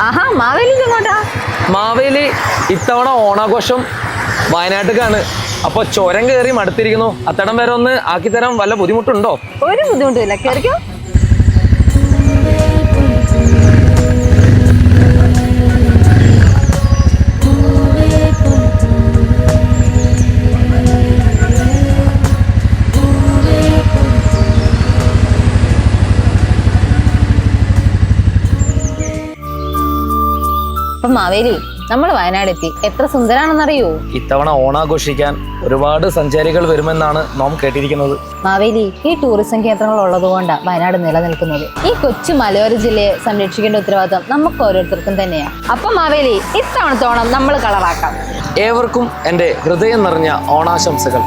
ആഹാ, മാവേലി എങ്ങോട്ടാ? മാവേലി ഇത്തവണ ഓണാഘോഷം വയനാട്ടിലേക്കാണ്. അപ്പൊ ചുരം കയറി മടുത്തിരിക്കുന്നു. അത്തടം വരെ ഒന്ന് ആക്കിത്തരാൻ വല്ല ബുദ്ധിമുട്ടുണ്ടോ? ഒരു ബുദ്ധിമുട്ടില്ല, കേറിക്കോ. അപ്പൊ മാവേലി, നമ്മൾ വയനാടെത്തി. എത്ര സുന്ദരാണെന്നറിയോ? ഇത്തവണ ഓണാഘോഷിക്കാൻ ഒരുപാട് സഞ്ചാരികൾ വരുമെന്നാണ് നാം കേട്ടിരിക്കുന്നത്. മാവേലി, ഈ ടൂറിസം കേന്ദ്രങ്ങൾ ഉള്ളതുകൊണ്ടാണ് വയനാട് നിലനിൽക്കുന്നത്. ഈ കൊച്ചു മലയോര ജില്ലയെ സംരക്ഷിക്കേണ്ട ഉത്തരവാദിത്വം നമുക്ക് ഓരോരുത്തർക്കും തന്നെയാണ്. അപ്പൊ മാവേലി, ഇത്തവണത്തെ ഓണം നമ്മൾ കളറാക്കാം. ഏവർക്കും എൻ്റെ ഹൃദയം നിറഞ്ഞ ഓണാശംസകൾ.